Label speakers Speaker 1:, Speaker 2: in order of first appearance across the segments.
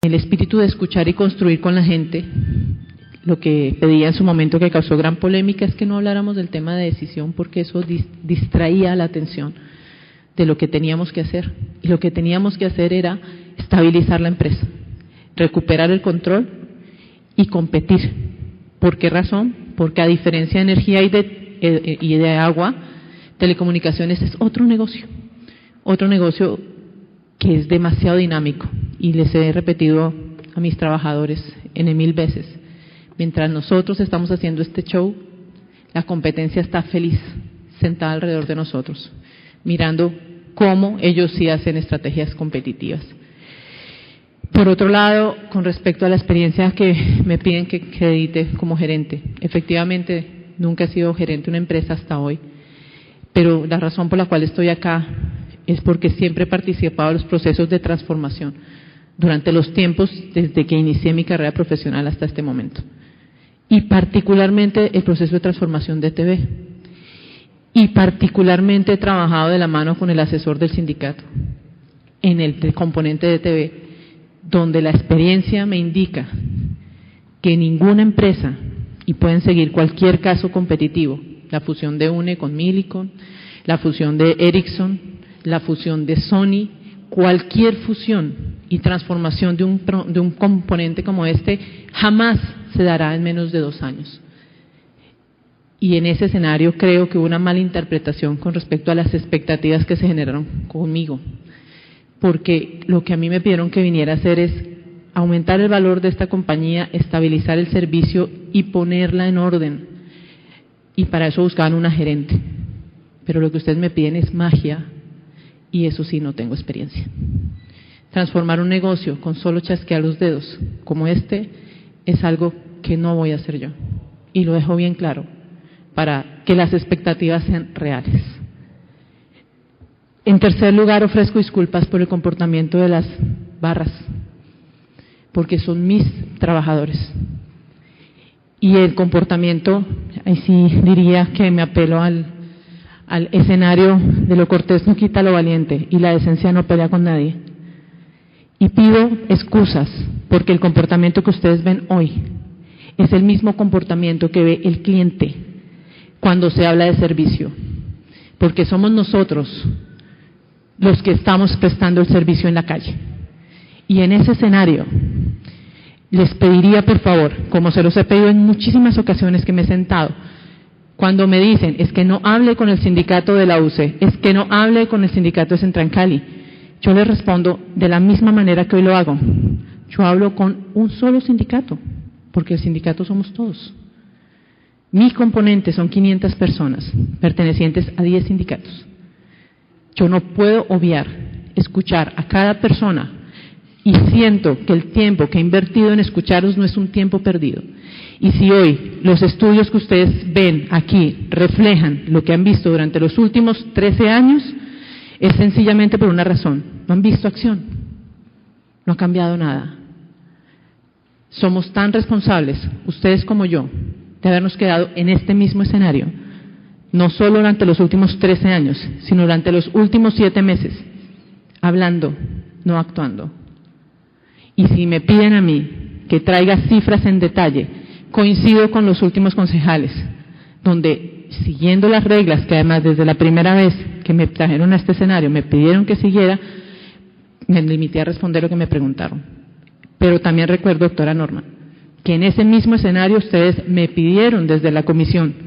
Speaker 1: El espíritu de escuchar y construir con la gente. Lo que pedía en su momento, que causó gran polémica, es que no habláramos del tema de decisión, porque eso distraía la atención de lo que teníamos que hacer. Y lo que teníamos que hacer era estabilizar la empresa, recuperar el control y competir. ¿Por qué razón? Porque a diferencia de energía y de agua, telecomunicaciones es otro negocio que es demasiado dinámico. Y les he repetido a mis trabajadores en 1000 veces, mientras nosotros estamos haciendo este show, la competencia está feliz, sentada alrededor de nosotros, mirando cómo ellos sí hacen estrategias competitivas. Por otro lado, con respecto a la experiencia que me piden que edite como gerente, efectivamente nunca he sido gerente de una empresa hasta hoy, pero la razón por la cual estoy acá es porque siempre he participado en los procesos de transformación durante los tiempos desde que inicié mi carrera profesional hasta este momento. Y particularmente el proceso de transformación de ETB. Y particularmente he trabajado de la mano con el asesor del sindicato en el componente de ETB, donde la experiencia me indica que ninguna empresa, y pueden seguir cualquier caso competitivo, la fusión de UNE con Millicom, la fusión de Ericsson, la fusión de Sony, cualquier fusión y transformación de un componente como este jamás se dará en menos de 2 años. Y en ese escenario creo que hubo una mala interpretación con respecto a las expectativas que se generaron conmigo, porque lo que a mí me pidieron que viniera a hacer es aumentar el valor de esta compañía, estabilizar el servicio y ponerla en orden, y para eso buscaban una gerente, pero lo que ustedes me piden es magia, y eso sí no tengo experiencia. Transformar un negocio con solo chasquear los dedos como este es algo que no voy a hacer yo, y lo dejo bien claro para que las expectativas sean reales. En tercer lugar, ofrezco disculpas por el comportamiento de las barras, porque son mis trabajadores, y el comportamiento, ahí sí diría que me apelo al escenario de lo cortés no quita lo valiente y la decencia no pelea con nadie. Y pido excusas porque el comportamiento que ustedes ven hoy es el mismo comportamiento que ve el cliente cuando se habla de servicio, porque somos nosotros los que estamos prestando el servicio en la calle. Y en ese escenario les pediría, por favor, como se los he pedido en muchísimas ocasiones que me he sentado, cuando me dicen, es que no hable con el sindicato de la UCE, es que no hable con el sindicato de Centrancali, yo les respondo de la misma manera que hoy lo hago. Yo hablo con un solo sindicato, porque el sindicato somos todos. Mi componente son 500 personas, pertenecientes a 10 sindicatos. Yo no puedo obviar, escuchar a cada persona, y siento que el tiempo que he invertido en escucharlos no es un tiempo perdido. Y si hoy los estudios que ustedes ven aquí reflejan lo que han visto durante los últimos 13 años, es sencillamente por una razón: no han visto acción, no ha cambiado nada. Somos tan responsables, ustedes como yo, de habernos quedado en este mismo escenario, no solo durante los últimos 13 años, sino durante los últimos 7 meses, hablando, no actuando. Y si me piden a mí que traiga cifras en detalle, coincido con los últimos concejales, donde siguiendo las reglas que además desde la primera vez que me trajeron a este escenario me pidieron que siguiera, me limité a responder lo que me preguntaron. Pero también recuerdo, doctora Norma, que en ese mismo escenario ustedes me pidieron desde la comisión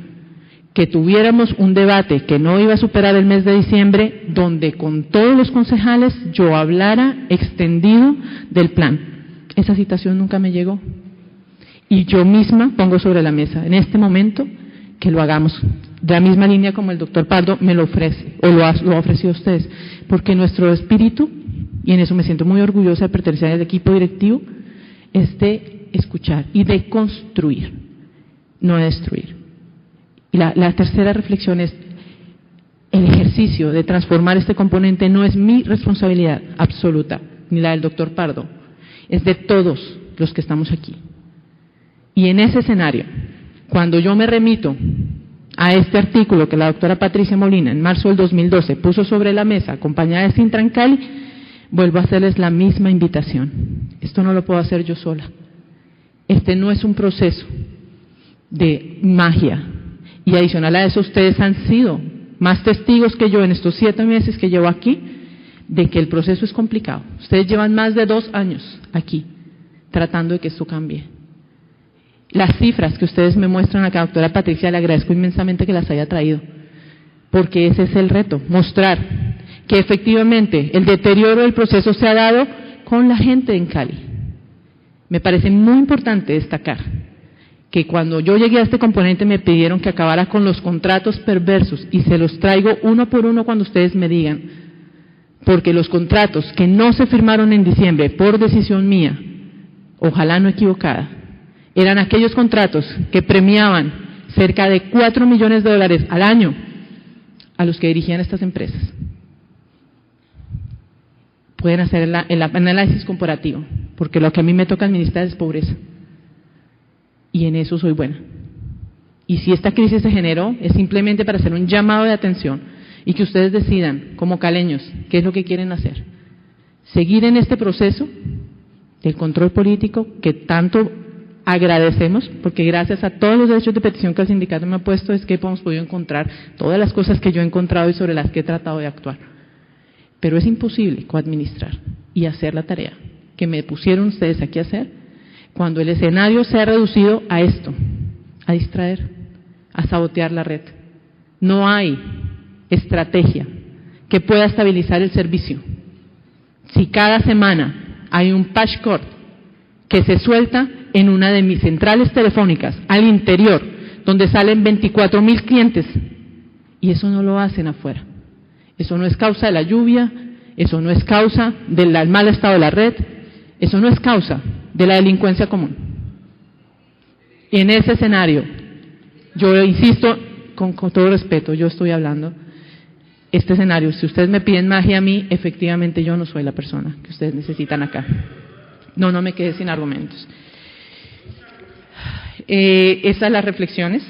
Speaker 1: que tuviéramos un debate que no iba a superar el mes de diciembre, donde con todos los concejales yo hablara extendido del plan. Esa citación nunca me llegó. Y yo misma pongo sobre la mesa en este momento que lo hagamos de la misma línea como el doctor Pardo me lo ofrece, o lo ha ofrecido a ustedes, porque nuestro espíritu, y en eso me siento muy orgullosa de pertenecer al equipo directivo, es de escuchar y de construir, no de destruir. Y la tercera reflexión es: el ejercicio de transformar este componente no es mi responsabilidad absoluta, ni la del doctor Pardo, es de todos los que estamos aquí. Y en ese escenario, cuando yo me remito a este artículo que la doctora Patricia Molina en marzo del 2012 puso sobre la mesa, acompañada de Centrancali, vuelvo a hacerles la misma invitación. Esto no lo puedo hacer yo sola. Este no es un proceso de magia. Y adicional a eso, ustedes han sido más testigos que yo en estos 7 meses que llevo aquí, de que el proceso es complicado. Ustedes llevan más de 2 años aquí, tratando de que esto cambie. Las cifras que ustedes me muestran acá, doctora Patricia, le agradezco inmensamente que las haya traído, porque ese es el reto, mostrar que efectivamente el deterioro del proceso se ha dado con la gente en Cali. Me parece muy importante destacar que cuando yo llegué a este componente me pidieron que acabara con los contratos perversos, y se los traigo uno por uno cuando ustedes me digan, porque los contratos que no se firmaron en diciembre por decisión mía, ojalá no equivocada, eran aquellos contratos que premiaban cerca de $4 millones al año a los que dirigían estas empresas. Pueden hacer el análisis comparativo, porque lo que a mí me toca administrar es pobreza. Y en eso soy buena. Y si esta crisis se generó, es simplemente para hacer un llamado de atención y que ustedes decidan, como caleños, qué es lo que quieren hacer. Seguir en este proceso del control político que tanto agradecemos, porque gracias a todos los derechos de petición que el sindicato me ha puesto es que hemos podido encontrar todas las cosas que yo he encontrado y sobre las que he tratado de actuar. Pero es imposible coadministrar y hacer la tarea que me pusieron ustedes aquí a hacer cuando el escenario se ha reducido a esto, a distraer, a sabotear la red. No hay estrategia que pueda estabilizar el servicio. Si cada semana hay un patch cord que se suelta en una de mis centrales telefónicas al interior, donde salen 24,000 clientes, y eso no lo hacen afuera. Eso no es causa de la lluvia, eso no es causa del mal estado de la red, eso no es causa de la delincuencia común. Y en ese escenario, yo insisto, con todo respeto, yo estoy hablando, este escenario, si ustedes me piden magia a mí, efectivamente yo no soy la persona que ustedes necesitan acá. No me quedé sin argumentos. Esas las reflexiones.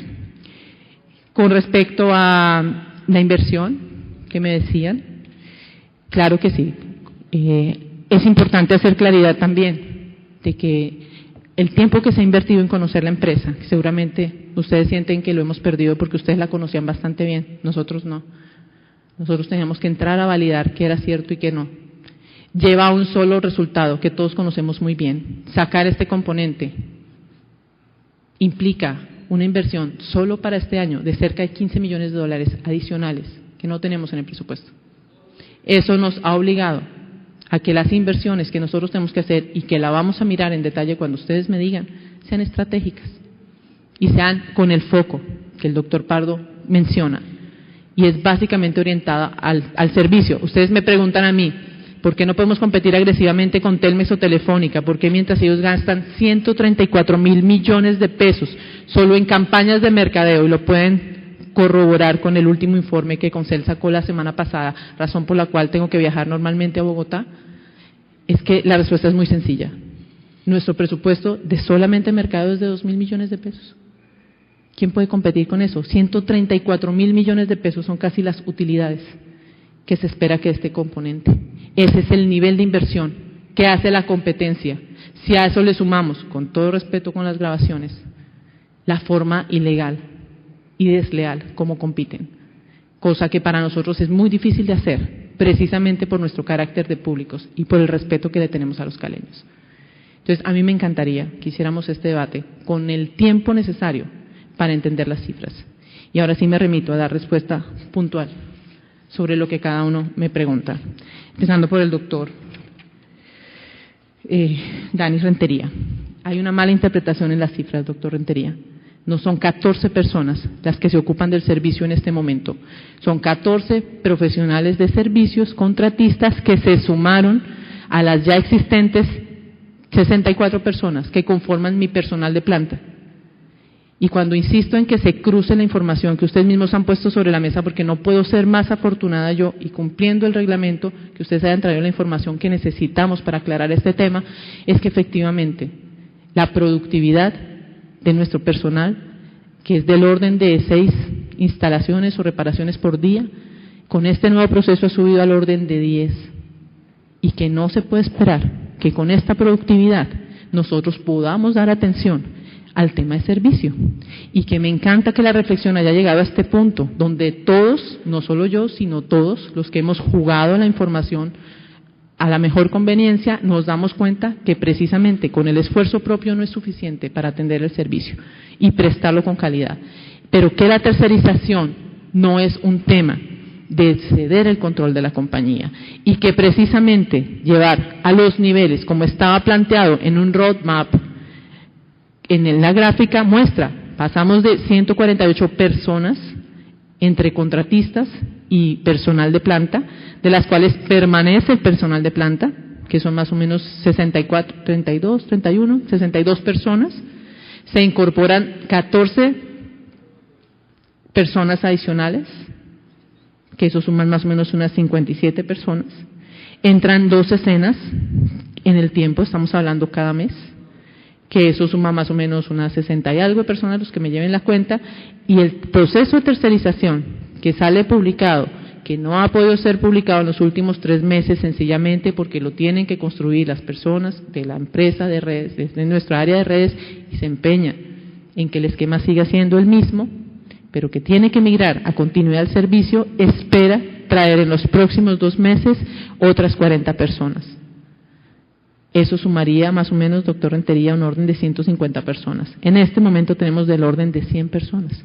Speaker 1: Con respecto a la inversión que me decían, claro que sí. Es importante hacer claridad también de que el tiempo que se ha invertido en conocer la empresa, que seguramente ustedes sienten que lo hemos perdido porque ustedes la conocían bastante bien, nosotros no. Nosotros teníamos que entrar a validar qué era cierto y qué no. Lleva a un solo resultado que todos conocemos muy bien. Sacar este componente implica una inversión solo para este año de cerca de $15 millones adicionales que no tenemos en el presupuesto. Eso nos ha obligado a que las inversiones que nosotros tenemos que hacer y que la vamos a mirar en detalle cuando ustedes me digan, sean estratégicas y sean con el foco que el doctor Pardo menciona, y es básicamente orientada al servicio. Ustedes me preguntan a mí, ¿por qué no podemos competir agresivamente con Telmex o Telefónica? ¿Por qué mientras ellos gastan 134,000 millones de pesos solo en campañas de mercadeo, y lo pueden corroborar con el último informe que Concel sacó la semana pasada, razón por la cual tengo que viajar normalmente a Bogotá? Es que la respuesta es muy sencilla. Nuestro presupuesto de solamente mercadeo es de 2,000 millones de pesos. ¿Quién puede competir con eso? 134,000 millones de pesos son casi las utilidades que se espera que este componente. Ese es el nivel de inversión que hace la competencia. Si a eso le sumamos, con todo respeto con las grabaciones, la forma ilegal y desleal como compiten, cosa que para nosotros es muy difícil de hacer, precisamente por nuestro carácter de públicos y por el respeto que le tenemos a los caleños. Entonces, a mí me encantaría que hiciéramos este debate con el tiempo necesario para entender las cifras. Y ahora sí me remito a dar respuesta puntual sobre lo que cada uno me pregunta, empezando por el doctor Dani Rentería. Hay una mala interpretación en las cifras, doctor Rentería. No son 14 personas las que se ocupan del servicio en este momento. Son 14 profesionales de servicios, contratistas, que se sumaron a las ya existentes 64 personas que conforman mi personal de planta. Y cuando insisto en que se cruce la información que ustedes mismos han puesto sobre la mesa, porque no puedo ser más afortunada yo, y cumpliendo el reglamento, que ustedes hayan traído la información que necesitamos para aclarar este tema, es que efectivamente la productividad de nuestro personal, que es del orden de 6 instalaciones o reparaciones por día, con este nuevo proceso ha subido al orden de 10, y que no se puede esperar que con esta productividad nosotros podamos dar atención al tema de servicio. Y que me encanta que la reflexión haya llegado a este punto, donde todos, no solo yo, sino todos los que hemos jugado la información a la mejor conveniencia, nos damos cuenta que precisamente con el esfuerzo propio no es suficiente para atender el servicio y prestarlo con calidad. Pero que la tercerización no es un tema de ceder el control de la compañía y que precisamente llevar a los niveles, como estaba planteado en un roadmap, en la gráfica muestra, pasamos de 148 personas entre contratistas y personal de planta, de las cuales permanece el personal de planta, que son más o menos 64, 32, 31, 62 personas, se incorporan 14 personas adicionales, que eso suman más o menos unas 57 personas, entran 2 escenas en el tiempo, estamos hablando cada mes, que eso suma más o menos unas 60 y algo de personas, los que me lleven la cuenta, y el proceso de tercerización que sale publicado, que no ha podido ser publicado en los últimos 3 meses, sencillamente porque lo tienen que construir las personas de la empresa de redes, desde nuestra área de redes, y se empeña en que el esquema siga siendo el mismo, pero que tiene que migrar a continuidad del servicio, espera traer en los próximos 2 meses otras 40 personas. Eso sumaría más o menos, doctor Rentería, un orden de 150 personas. En este momento tenemos del orden de 100 personas.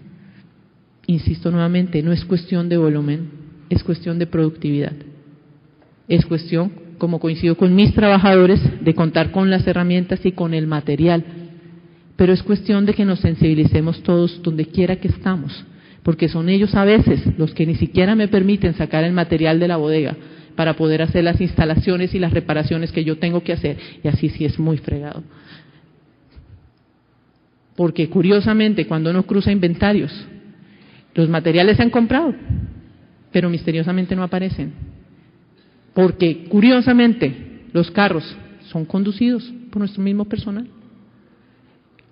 Speaker 1: Insisto nuevamente, no es cuestión de volumen, es cuestión de productividad. Es cuestión, como coincido con mis trabajadores, de contar con las herramientas y con el material. Pero es cuestión de que nos sensibilicemos todos donde quiera que estamos, porque son ellos a veces los que ni siquiera me permiten sacar el material de la bodega para poder hacer las instalaciones y las reparaciones que yo tengo que hacer, y así sí es muy fregado. Porque curiosamente, cuando uno cruza inventarios, los materiales se han comprado, pero misteriosamente no aparecen. Porque curiosamente, los carros son conducidos por nuestro mismo personal.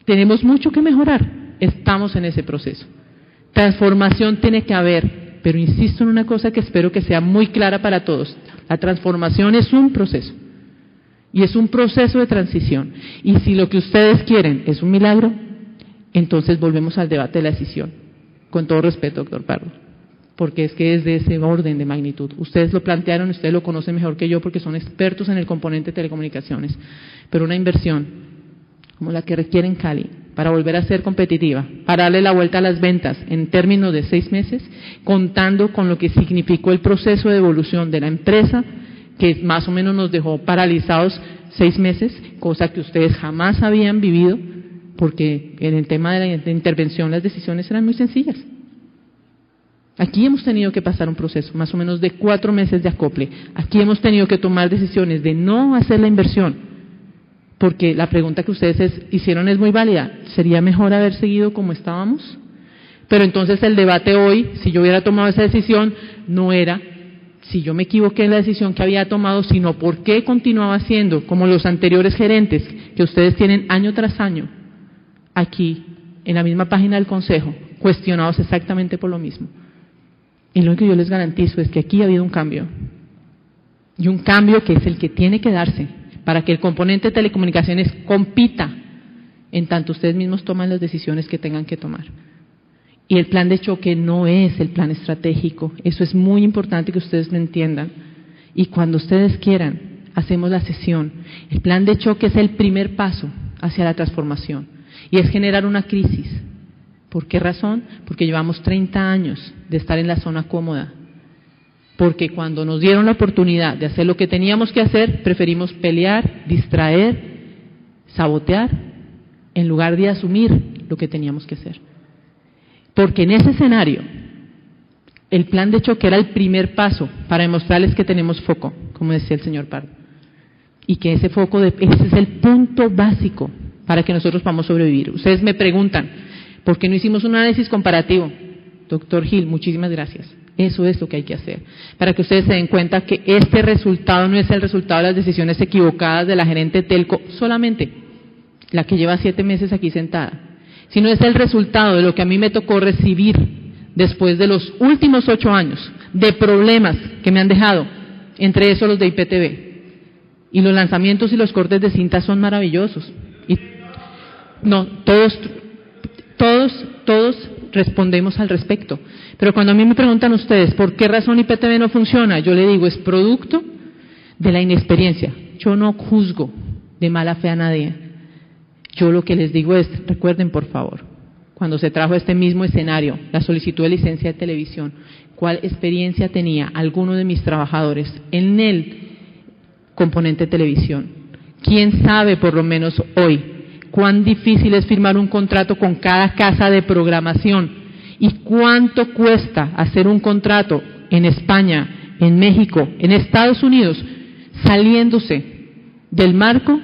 Speaker 1: Tenemos mucho que mejorar, estamos en ese proceso. Transformación tiene que haber. Pero insisto en una cosa que espero que sea muy clara para todos. La transformación es un proceso. Y es un proceso de transición. Y si lo que ustedes quieren es un milagro, entonces volvemos al debate de la decisión. Con todo respeto, doctor Pardo. Porque es que es de ese orden de magnitud. Ustedes lo plantearon, ustedes lo conocen mejor que yo porque son expertos en el componente de telecomunicaciones. Pero una inversión como la que requiere en Cali, para volver a ser competitiva, para darle la vuelta a las ventas en términos de 6 meses, contando con lo que significó el proceso de evolución de la empresa, que más o menos nos dejó paralizados 6 meses, cosa que ustedes jamás habían vivido, porque en el tema de la intervención las decisiones eran muy sencillas. Aquí hemos tenido que pasar un proceso, más o menos de 4 meses de acople. Aquí hemos tenido que tomar decisiones de no hacer la inversión, porque la pregunta que ustedes hicieron es muy válida. ¿Sería mejor haber seguido como estábamos? Pero entonces el debate hoy, si yo hubiera tomado esa decisión, no era si yo me equivoqué en la decisión que había tomado, sino por qué continuaba siendo como los anteriores gerentes que ustedes tienen año tras año, aquí, en la misma página del Consejo, cuestionados exactamente por lo mismo. Y lo que yo les garantizo es que aquí ha habido un cambio. Y un cambio que es el que tiene que darse para que el componente de telecomunicaciones compita en tanto ustedes mismos toman las decisiones que tengan que tomar. Y el plan de choque no es el plan estratégico, eso es muy importante que ustedes lo entiendan. Y cuando ustedes quieran, hacemos la sesión. El plan de choque es el primer paso hacia la transformación y es generar una crisis. ¿Por qué razón? Porque llevamos 30 años de estar en la zona cómoda. Porque cuando nos dieron la oportunidad de hacer lo que teníamos que hacer, preferimos pelear, distraer, sabotear, en lugar de asumir lo que teníamos que hacer. Porque en ese escenario, el plan de choque era el primer paso para demostrarles que tenemos foco, como decía el señor Pardo. Y que ese foco, ese es el punto básico para que nosotros podamos sobrevivir. Ustedes me preguntan, ¿por qué no hicimos un análisis comparativo? Doctor Gil, muchísimas gracias. Eso es lo que hay que hacer, para que ustedes se den cuenta que este resultado no es el resultado de las decisiones equivocadas de la gerente Telco, solamente la que lleva 7 meses aquí sentada, sino es el resultado de lo que a mí me tocó recibir después de los últimos 8 años de problemas que me han dejado, entre esos los de IPTV. y los lanzamientos y los cortes de cinta son maravillosos. Y no, todos respondemos al respecto. Pero cuando a mí me preguntan ustedes por qué razón IPTV no funciona, yo le digo, es producto de la inexperiencia. Yo no juzgo de mala fe a nadie. Yo lo que les digo es, recuerden por favor, cuando se trajo este mismo escenario, la solicitud de licencia de televisión, ¿cuál experiencia tenía alguno de mis trabajadores en el componente de televisión? ¿Quién sabe por lo menos hoy cuán difícil es firmar un contrato con cada casa de programación y cuánto cuesta hacer un contrato en España, en México, en Estados Unidos, saliéndose del marco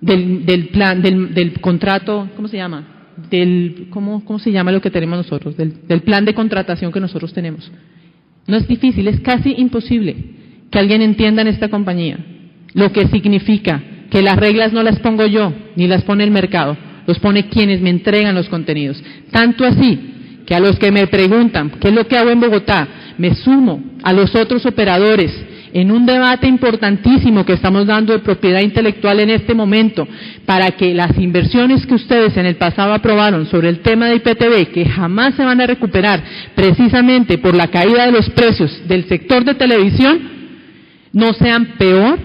Speaker 1: del plan, del contrato, ¿cómo se llama? ¿Cómo se llama lo que tenemos nosotros? Del plan de contratación que nosotros tenemos. No es difícil, es casi imposible que alguien entienda en esta compañía lo que significa que las reglas no las pongo yo, ni las pone el mercado, los pone quienes me entregan los contenidos. Tanto así que a los que me preguntan qué es lo que hago en Bogotá, me sumo a los otros operadores en un debate importantísimo que estamos dando de propiedad intelectual en este momento, para que las inversiones que ustedes en el pasado aprobaron sobre el tema de IPTV, que jamás se van a recuperar precisamente por la caída de los precios del sector de televisión, no sean peor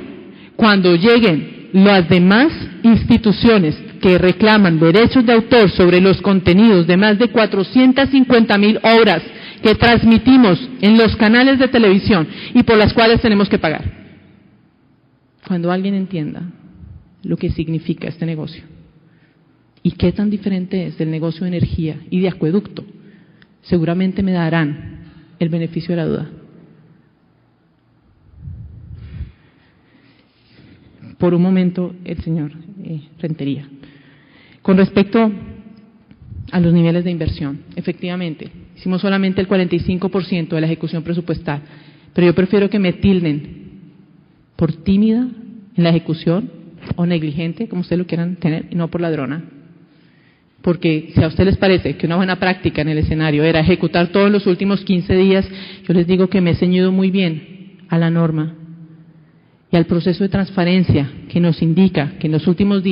Speaker 1: cuando lleguen las demás instituciones que reclaman derechos de autor sobre los contenidos de más de 450,000 obras que transmitimos en los canales de televisión y por las cuales tenemos que pagar. Cuando alguien entienda lo que significa este negocio y qué tan diferente es del negocio de energía y de acueducto, seguramente me darán el beneficio de la duda. Por un momento, el señor Rentería. Con respecto a los niveles de inversión, efectivamente, hicimos solamente el 45% de la ejecución presupuestal, pero yo prefiero que me tilden por tímida en la ejecución o negligente, como ustedes lo quieran tener, y no por ladrona. Porque si a ustedes les parece que una buena práctica en el escenario era ejecutar todos los últimos 15 días, yo les digo que me he ceñido muy bien a la norma y al proceso de transparencia que nos indica que en los últimos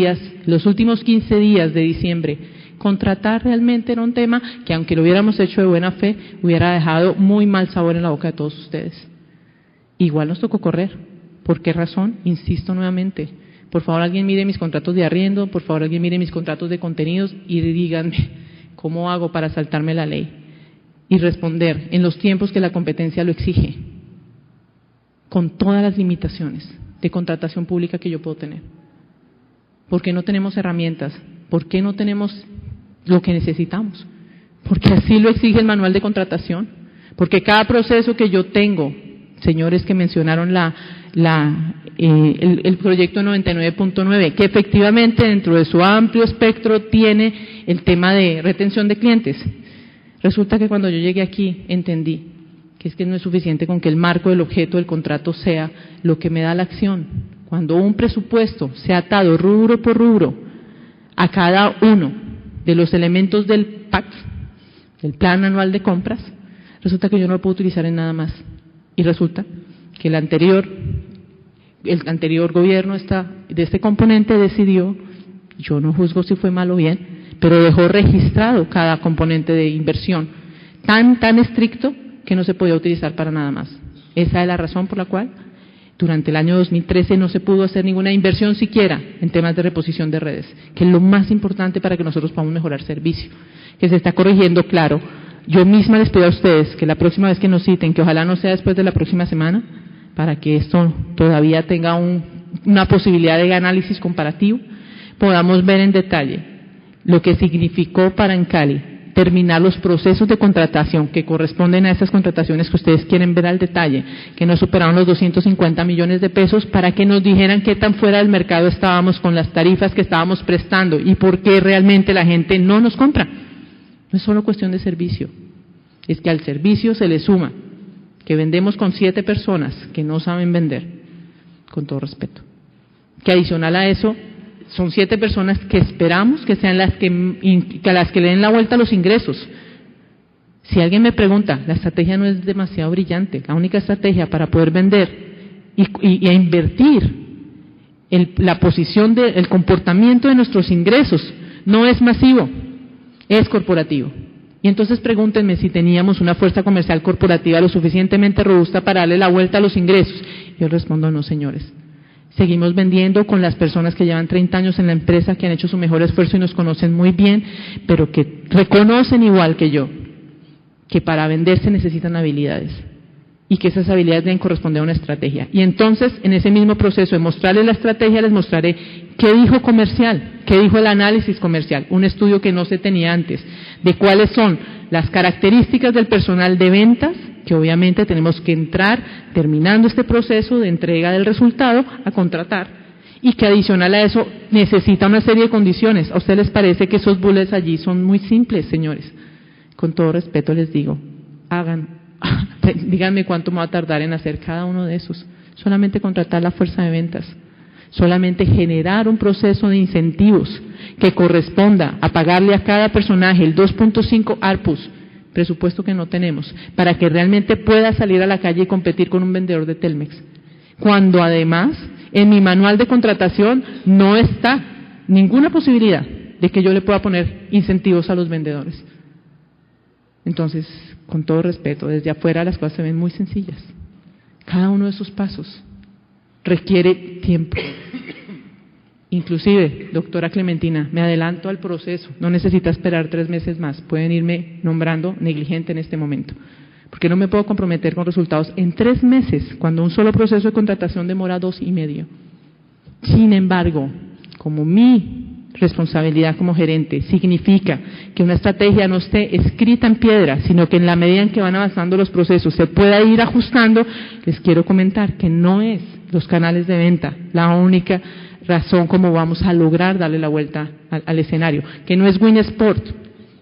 Speaker 1: 15 días de diciembre, contratar realmente era un tema que, aunque lo hubiéramos hecho de buena fe, hubiera dejado muy mal sabor en la boca de todos ustedes. Igual nos tocó correr. ¿Por qué razón? Insisto nuevamente. Por favor, alguien mire mis contratos de arriendo, por favor, alguien mire mis contratos de contenidos y díganme cómo hago para saltarme la ley y responder en los tiempos que la competencia lo exige, con todas las limitaciones de contratación pública que yo puedo tener. ¿Por qué no tenemos herramientas? ¿Por qué no tenemos lo que necesitamos? Porque así lo exige el manual de contratación. Porque cada proceso que yo tengo, señores que mencionaron el proyecto 99.9, que efectivamente dentro de su amplio espectro tiene el tema de retención de clientes. Resulta que cuando yo llegué aquí entendí que es que no es suficiente con que el marco del objeto del contrato sea lo que me da la acción. Cuando un presupuesto se ha atado rubro por rubro a cada uno de los elementos del PAC, del Plan Anual de Compras, resulta que yo no lo puedo utilizar en nada más. Y resulta que el anterior gobierno de este componente decidió, yo no juzgo si fue mal o bien, pero dejó registrado cada componente de inversión tan estricto que no se podía utilizar para nada más. Esa es la razón por la cual durante el año 2013 no se pudo hacer ninguna inversión siquiera en temas de reposición de redes, que es lo más importante para que nosotros podamos mejorar servicio, que se está corrigiendo, claro. Yo misma les pido a ustedes que la próxima vez que nos citen, que ojalá no sea después de la próxima semana, para que esto todavía tenga una posibilidad de análisis comparativo, podamos ver en detalle lo que significó para en Cali terminar los procesos de contratación que corresponden a esas contrataciones que ustedes quieren ver al detalle, que no superaron los 250 millones de pesos, para que nos dijeran qué tan fuera del mercado estábamos con las tarifas que estábamos prestando y por qué realmente la gente no nos compra. No es solo cuestión de servicio, es que al servicio se le suma que vendemos con 7 personas que no saben vender, con todo respeto, que adicional a eso son 7 personas que esperamos que sean las que le den la vuelta a los ingresos. Si alguien me pregunta, la estrategia no es demasiado brillante. La única estrategia para poder vender y invertir la posición el comportamiento de nuestros ingresos no es masivo, es corporativo. Y entonces pregúntenme si teníamos una fuerza comercial corporativa lo suficientemente robusta para darle la vuelta a los ingresos. Yo respondo, no, señores. Seguimos vendiendo con las personas que llevan 30 años en la empresa, que han hecho su mejor esfuerzo y nos conocen muy bien, pero que reconocen igual que yo, que para vender se necesitan habilidades y que esas habilidades deben corresponder a una estrategia. Y entonces, en ese mismo proceso de mostrarles la estrategia, les mostraré qué dijo comercial, qué dijo el análisis comercial, un estudio que no se tenía antes, de cuáles son las características del personal de ventas, que obviamente tenemos que entrar, terminando este proceso de entrega del resultado, a contratar, y que adicional a eso necesita una serie de condiciones. ¿A ustedes les parece que esos bullets allí son muy simples, señores? Con todo respeto les digo, díganme cuánto me va a tardar en hacer cada uno de esos. Solamente contratar la fuerza de ventas, solamente generar un proceso de incentivos que corresponda a pagarle a cada personaje el 2.5 ARPUs, presupuesto que no tenemos, para que realmente pueda salir a la calle y competir con un vendedor de Telmex. Cuando además, en mi manual de contratación no está ninguna posibilidad de que yo le pueda poner incentivos a los vendedores. Entonces, con todo respeto, desde afuera las cosas se ven muy sencillas. Cada uno de esos pasos requiere tiempo. Inclusive, doctora Clementina, me adelanto al proceso, no necesita esperar 3 meses más, pueden irme nombrando negligente en este momento, porque no me puedo comprometer con resultados en 3 meses, cuando un solo proceso de contratación demora 2,5. Sin embargo, como mi responsabilidad como gerente significa que una estrategia no esté escrita en piedra, sino que en la medida en que van avanzando los procesos se pueda ir ajustando, les quiero comentar que no es los canales de venta la única razón como vamos a lograr darle la vuelta al escenario, que no es Win Sport.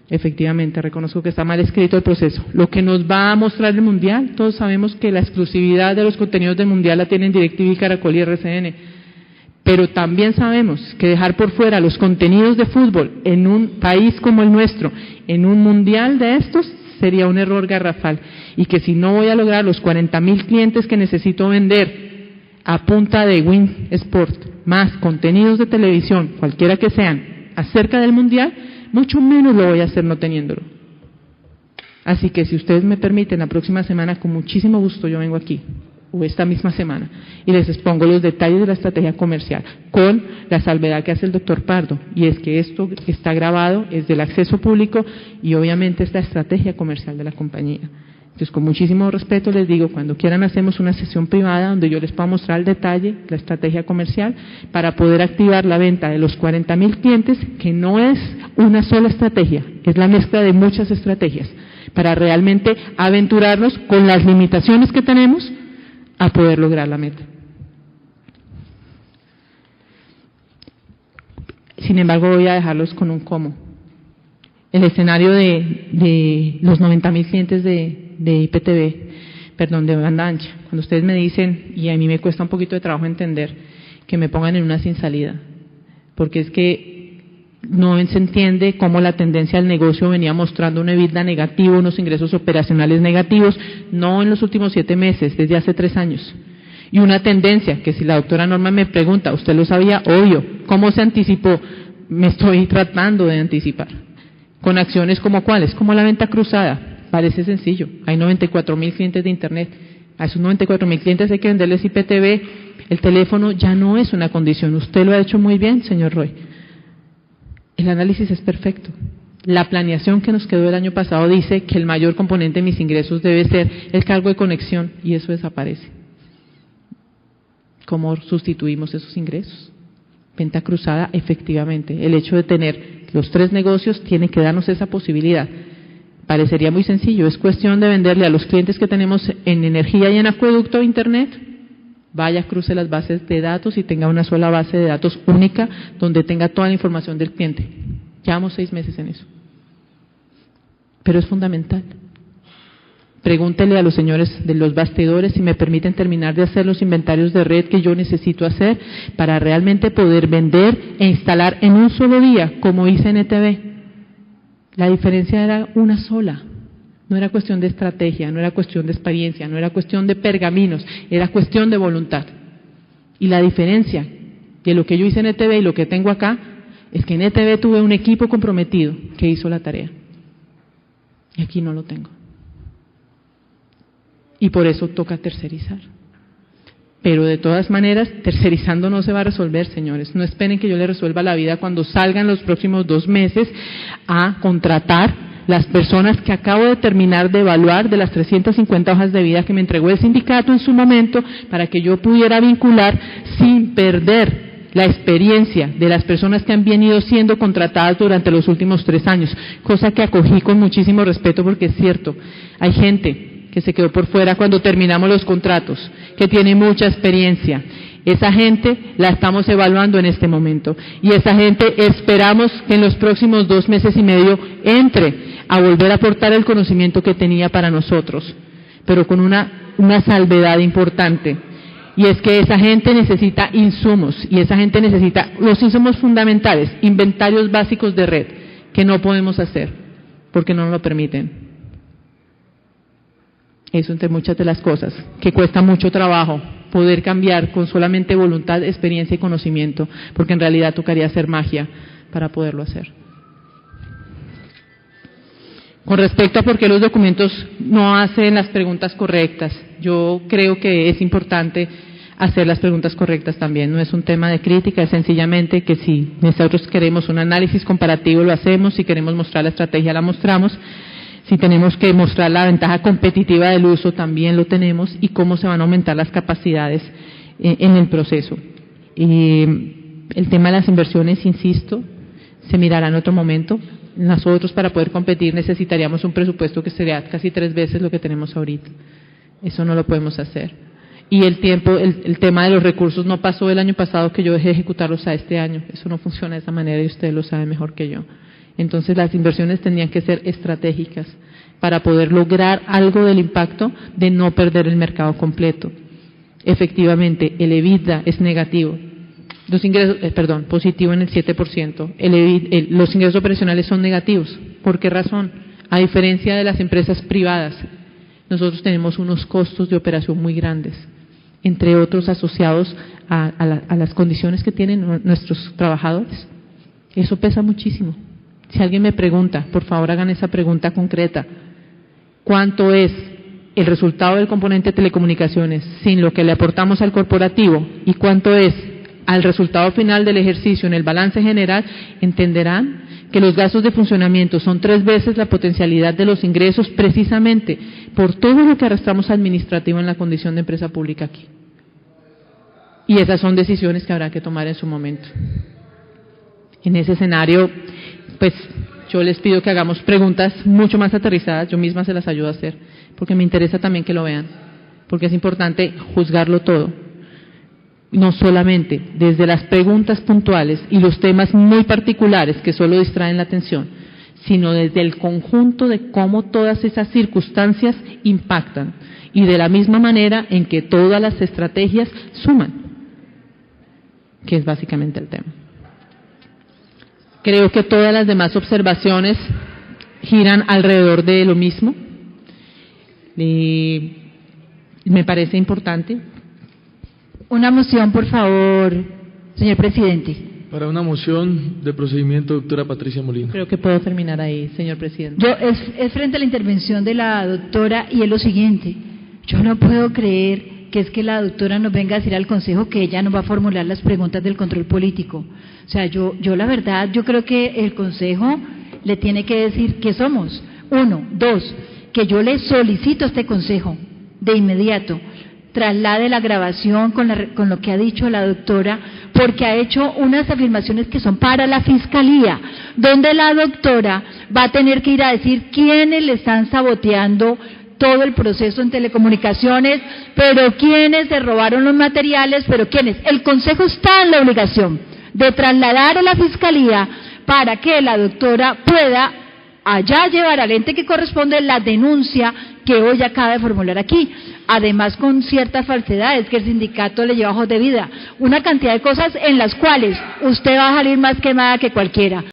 Speaker 1: Efectivamente, reconozco que está mal escrito el proceso. Lo que nos va a mostrar el Mundial, todos sabemos que la exclusividad de los contenidos del Mundial la tienen DirecTV, Caracol y RCN, pero también sabemos que dejar por fuera los contenidos de fútbol en un país como el nuestro, en un Mundial de estos, sería un error garrafal, y que si no voy a lograr los 40,000 clientes que necesito vender a punta de Win Sport, más contenidos de televisión, cualquiera que sean, acerca del Mundial, mucho menos lo voy a hacer no teniéndolo. Así que si ustedes me permiten, la próxima semana, con muchísimo gusto yo vengo aquí, o esta misma semana, y les expongo los detalles de la estrategia comercial, con la salvedad que hace el doctor Pardo, y es que esto está grabado, es del acceso público, y obviamente es la estrategia comercial de la compañía. Entonces, con muchísimo respeto les digo, cuando quieran hacemos una sesión privada donde yo les pueda mostrar el detalle, la estrategia comercial, para poder activar la venta de los 40,000 clientes, que no es una sola estrategia, es la mezcla de muchas estrategias, para realmente aventurarnos con las limitaciones que tenemos a poder lograr la meta. Sin embargo, voy a dejarlos con un cómo. El escenario de los 90,000 clientes de IPTV, perdón, de banda ancha, cuando ustedes me dicen, y a mí me cuesta un poquito de trabajo entender, que me pongan en una sin salida, porque es que no se entiende cómo la tendencia del negocio venía mostrando un EBITDA negativo, unos ingresos operacionales negativos, no en los últimos 7 meses, desde hace 3 años. Y una tendencia que si la doctora Norma me pregunta, ¿usted lo sabía? Obvio. ¿Cómo se anticipó? Me estoy tratando de anticipar. Con acciones como cuáles, como la venta cruzada. Parece sencillo, hay 94,000 clientes de Internet, a esos 94,000 clientes hay que venderles IPTV, el teléfono ya no es una condición, usted lo ha hecho muy bien, señor Roy. El análisis es perfecto. La planeación que nos quedó el año pasado dice que el mayor componente de mis ingresos debe ser el cargo de conexión, y eso desaparece. ¿Cómo sustituimos esos ingresos? Venta cruzada, efectivamente. El hecho de tener los 3 negocios tiene que darnos esa posibilidad. Parecería muy sencillo, es cuestión de venderle a los clientes que tenemos en energía y en acueducto Internet, vaya, cruce las bases de datos y tenga una sola base de datos única donde tenga toda la información del cliente. Llevamos 6 meses en eso. Pero es fundamental. Pregúntele a los señores de los bastidores si me permiten terminar de hacer los inventarios de red que yo necesito hacer para realmente poder vender e instalar en un solo día, como hice en ETV. La diferencia era una sola, no era cuestión de estrategia, no era cuestión de experiencia, no era cuestión de pergaminos, era cuestión de voluntad. Y la diferencia de lo que yo hice en ETV y lo que tengo acá, es que en ETV tuve un equipo comprometido que hizo la tarea. Y aquí no lo tengo. Y por eso toca tercerizar. Pero de todas maneras, tercerizando no se va a resolver, señores. No esperen que yo les resuelva la vida cuando salgan los próximos 2 meses a contratar las personas que acabo de terminar de evaluar de las 350 hojas de vida que me entregó el sindicato en su momento para que yo pudiera vincular sin perder la experiencia de las personas que han venido siendo contratadas durante los últimos 3 años, cosa que acogí con muchísimo respeto porque es cierto, hay gente que se quedó por fuera cuando terminamos los contratos, que tiene mucha experiencia. Esa gente la estamos evaluando en este momento y esa gente esperamos que en los próximos 2 meses y medio entre a volver a aportar el conocimiento que tenía para nosotros, pero con una salvedad importante, y es que esa gente necesita insumos y esa gente necesita los insumos fundamentales, inventarios básicos de red, que no podemos hacer porque no nos lo permiten. Eso entre muchas de las cosas, que cuesta mucho trabajo poder cambiar con solamente voluntad, experiencia y conocimiento, porque en realidad tocaría hacer magia para poderlo hacer. Con respecto a por qué los documentos no hacen las preguntas correctas, yo creo que es importante hacer las preguntas correctas también, no es un tema de crítica, es sencillamente que si nosotros queremos un análisis comparativo lo hacemos, si queremos mostrar la estrategia la mostramos, si tenemos que mostrar la ventaja competitiva del uso, también lo tenemos, y cómo se van a aumentar las capacidades en el proceso. El tema de las inversiones, insisto, se mirará en otro momento. Nosotros, para poder competir, necesitaríamos un presupuesto que sería casi 3 veces lo que tenemos ahorita. Eso no lo podemos hacer. Y el tema de los recursos no pasó el año pasado que yo dejé de ejecutarlos a este año. Eso no funciona de esa manera y ustedes lo saben mejor que yo. Entonces las inversiones tendrían que ser estratégicas para poder lograr algo del impacto de no perder el mercado completo. Efectivamente, el EBITDA es negativo. Los ingresos, positivo en el 7%. Los ingresos operacionales son negativos. ¿Por qué razón? A diferencia de las empresas privadas, nosotros tenemos unos costos de operación muy grandes, entre otros asociados a las condiciones que tienen nuestros trabajadores. Eso pesa muchísimo. Si alguien me pregunta, por favor hagan esa pregunta concreta. ¿Cuánto es el resultado del componente de telecomunicaciones sin lo que le aportamos al corporativo? ¿Y cuánto es al resultado final del ejercicio en el balance general? Entenderán que los gastos de funcionamiento son 3 veces la potencialidad de los ingresos, precisamente por todo lo que arrastramos administrativo en la condición de empresa pública aquí. Y esas son decisiones que habrá que tomar en su momento. En ese escenario, pues yo les pido que hagamos preguntas mucho más aterrizadas, yo misma se las ayudo a hacer, porque me interesa también que lo vean, porque es importante juzgarlo todo, no solamente desde las preguntas puntuales y los temas muy particulares que solo distraen la atención, sino desde el conjunto de cómo todas esas circunstancias impactan y de la misma manera en que todas las estrategias suman, que es básicamente el tema. Creo que todas las demás observaciones giran alrededor de lo mismo. Me parece importante.
Speaker 2: Una moción, por favor, señor presidente.
Speaker 3: Para una moción de procedimiento, doctora Patricia Molina.
Speaker 1: Creo que puedo terminar ahí, señor presidente.
Speaker 2: Es frente a la intervención de la doctora y es lo siguiente. Yo no puedo creer que es que la doctora nos venga a decir al Consejo que ella nos va a formular las preguntas del control político. O sea, yo la verdad, yo creo que el Consejo le tiene que decir qué somos. 1, 2, que yo le solicito a este Consejo de inmediato traslade la grabación con lo que ha dicho la doctora, porque ha hecho unas afirmaciones que son para la Fiscalía, donde la doctora va a tener que ir a decir quiénes le están saboteando todo el proceso en telecomunicaciones, pero quiénes se robaron los materiales, pero quiénes. El Consejo está en la obligación de trasladar a la Fiscalía para que la doctora pueda allá llevar al ente que corresponde la denuncia que hoy acaba de formular aquí, además con ciertas falsedades que el sindicato le lleva a ojos de vida, una cantidad de cosas en las cuales usted va a salir más quemada que cualquiera.